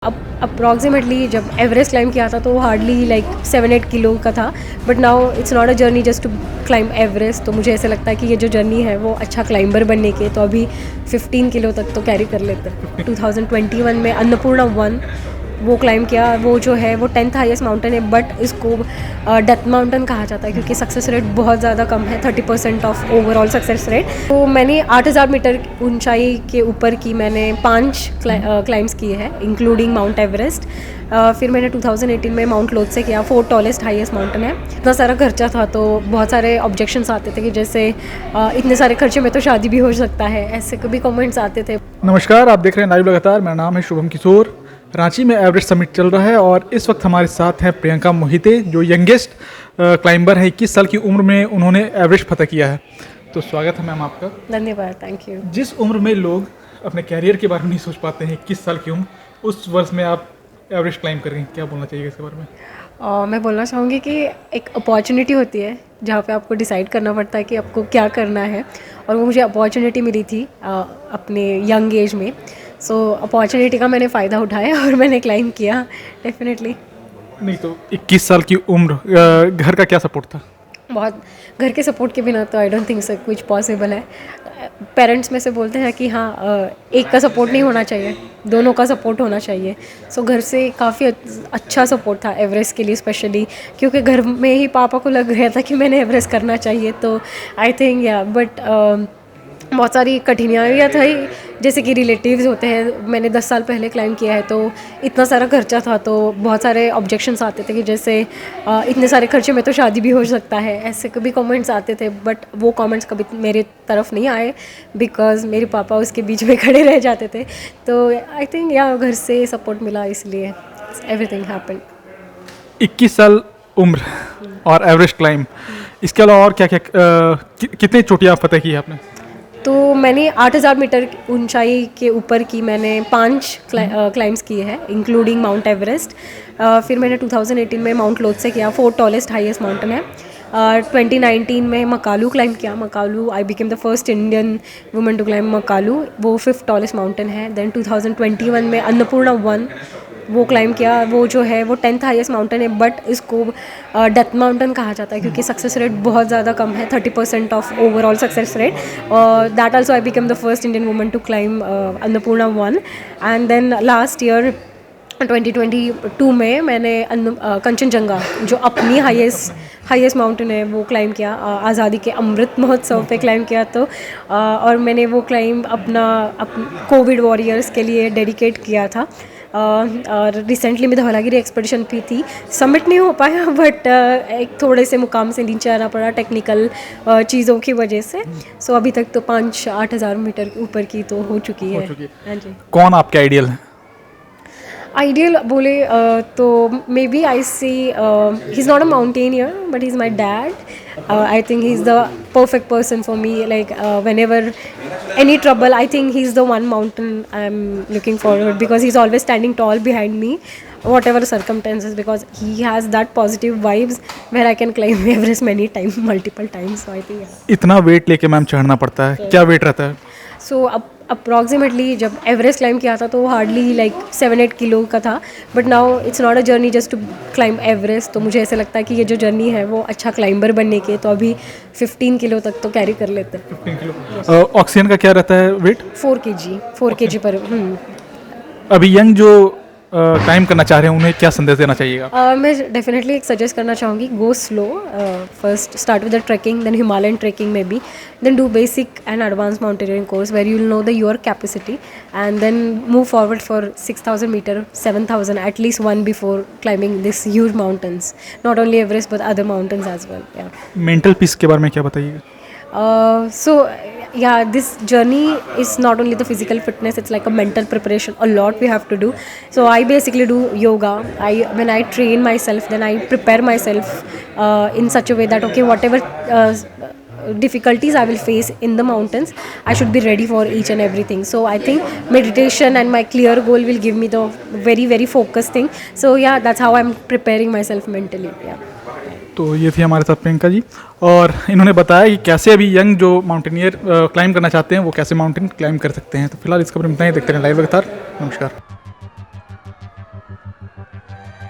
अब अप्रॉक्सीमेटली जब Everest climb किया था तो वो हार्डली लाइक 7-8 किलो का था, but now it's not a journey just to climb Everest. तो मुझे ऐसा लगता है कि ये जो जर्नी है वो अच्छा क्लाइंबर बनने के, तो अभी 15 किलो तक तो कैरी कर लेते हैं। 2021 में अन्नपूर्णा 1 वो क्लाइम किया। वो जो है वो 10th हाईएस्ट माउंटेन है, बट इसको डेथ माउंटेन कहा जाता है क्योंकि सक्सेस रेट बहुत ज़्यादा कम है, 30% ऑफ ओवरऑल सक्सेस रेट। तो मैंने 8000 मीटर ऊंचाई के ऊपर की मैंने 5 क्लाइम्स किए हैं इंक्लूडिंग माउंट एवरेस्ट। फिर मैंने 2018 में माउंट लोत्से किया, 4th टॉलेस्ट हाईएस्ट माउंटेन है। इतना सारा खर्चा था तो बहुत सारे ऑब्जेक्शंस आते थे कि जैसे इतने सारे खर्चे में तो शादी भी हो सकता है, ऐसे कभी कमेंट्स आते थे। नमस्कार, आप देख रहे हैं लाइव लगातार। मेरा नाम है शुभम किशोर। रांची में एवरेस्ट समिट चल रहा है और इस वक्त हमारे साथ हैं प्रियंका मोहिते, जो यंगेस्ट क्लाइंबर है। 21 साल की उम्र में उन्होंने एवरेस्ट फतह किया है। तो स्वागत है मैम आपका। धन्यवाद, थैंक यू। जिस उम्र में लोग अपने कैरियर के बारे में नहीं सोच पाते हैं, 21 साल की उम्र, उस वर्ष में आप एवरेस्ट क्लाइम कर रही हैं, क्या बोलना चाहिए इसके बारे में? मैं बोलना चाहूँगी कि एक अपॉर्चुनिटी होती है जहाँ पे आपको डिसाइड करना पड़ता है कि आपको क्या करना है, और वो मुझे अपॉर्चुनिटी मिली थी अपने यंग एज में। सो अपॉर्चुनिटी का मैंने फ़ायदा उठाया और मैंने क्लाइम किया डेफिनेटली। नहीं तो 21 साल की उम्र, घर का क्या सपोर्ट था? बहुत घर के सपोर्ट के बिना तो आई डोंट थिंक सो कुछ पॉसिबल है। पेरेंट्स में से बोलते हैं कि हाँ, एक का सपोर्ट नहीं होना चाहिए, दोनों का सपोर्ट होना चाहिए। सो घर से काफ़ी अच्छा सपोर्ट था एवरेस्ट के लिए स्पेशली, क्योंकि घर में ही पापा को लग रहा था कि मैंने एवरेस्ट करना चाहिए। तो आई थिंक बट बहुत सारी कठिनाइयाँ थी, जैसे कि रिलेटिव्स होते हैं। मैंने 10 साल पहले क्लाइम किया है तो इतना सारा खर्चा था, तो बहुत सारे ऑब्जेक्शंस आते थे कि जैसे इतने सारे खर्चे में तो शादी भी हो सकता है, ऐसे कभी कमेंट्स आते थे। बट वो कमेंट्स कभी मेरे तरफ नहीं आए बिकॉज मेरे पापा उसके बीच में खड़े रह जाते थे। तो आई थिंक घर से सपोर्ट मिला, इसलिए एवरीथिंग हैपेंड। 21 साल उम्र और एवरेस्ट क्लाइम, इसके अलावा और क्या क्या कितनी चोटियाँ फतह की है आपने? तो मैंने 8000 मीटर ऊंचाई के ऊपर की मैंने 5 क्लाइम्स किए हैं इंक्लूडिंग माउंट एवरेस्ट। फिर मैंने 2018 में माउंट लोत्से किया, 4th टॉलेस्ट हाईएस्ट माउंटेन है। 2019 में मकालू क्लाइम किया। Makalu, I became the first Indian woman to climb Makalu, वो 5th टॉलेस्ट माउंटेन है। देन 2021 में अन्नपूर्णा 1 वो क्लाइम किया। वो जो है वो 10th हाईएस्ट माउंटेन है, बट इसको डेथ माउंटेन कहा जाता है क्योंकि सक्सेस रेट बहुत ज़्यादा कम है, 30% of overall success rate. That also I become the first Indian woman to climb Annapurna 1। And then last year 2022 में मैंने कंचनजंगा, जो अपनी हाईएस्ट माउंटेन है, वो क्लाइम किया। आज़ादी के अमृत महोत्सव पे क्लाइम किया। तो और मैंने वो क्लाइम अपना कोविड वॉरियर्स के लिए डेडिकेट किया था। और रिसेंटली में धौलागिरी एक्सपेडिशन भी थी, सबमिट नहीं हो पाया, बट एक थोड़े से मुकाम से नीचे आना पड़ा टेक्निकल चीज़ों की वजह से। सो अभी तक तो 5-8 हज़ार मीटर ऊपर की तो हो चुकी है। हाँ जी। कौन आपके आइडियल है? आइडियल बोले तो maybe I see he is not a mountaineer but he is my dad. I think he is the perfect person for me, like whenever any trouble, I think he's the one mountain I'm looking forward, because he's always standing tall behind me whatever circumstances, because he has that positive vibes where I can climb Everest many times, multiple times. So I think इतना weight लेके ma'am चढ़ना पड़ता है, क्या weight रहता है? So approximately जब Everest climb किया था तो हार्डली लाइक 7-8 किलो का था, but now it's not a journey just to climb Everest. तो मुझे ऐसा लगता है कि ये जो जर्नी है वो अच्छा क्लाइंबर बनने के, तो अभी 15 किलो तक तो कैरी कर लेते हैं। 15 किलो। ऑक्सीजन का क्या रहता है वेट? 4 kg पर। अभी यंग जो क्लाइम करना चाह रहे हैं उन्हें क्या संदेश देना चाहिएगा? मैं डेफिनेटली एक सजेस्ट करना चाहूँगी, go slow. First start with the trekking, then Himalayan trekking में बी, then do basic and advance mountaineering course where you will know the your capacity, and then move forward for 6000 metre, 7000 at least one before climbing this huge mountains, not only Everest but other mountains as well. Mental peace के बारे में क्या बताइएगा? So this journey is not only the physical fitness, it's like a mental preparation, a lot we have to do. So I basically do yoga. When I train myself, then I prepare myself in such a way that okay, whatever difficulties I will face in the mountains, I should be ready for each and everything. So I think meditation and my clear goal will give me the very very focused thing. So that's how I'm preparing myself mentally. तो ये थी हमारे साथ प्रियंका जी, और इन्होंने बताया कि कैसे अभी यंग जो माउंटेनियर क्लाइम करना चाहते हैं वो कैसे माउंटेन क्लाइम कर सकते हैं। तो फिलहाल इसका इतना ही, देखते हैं लाइव लगातार। नमस्कार। है।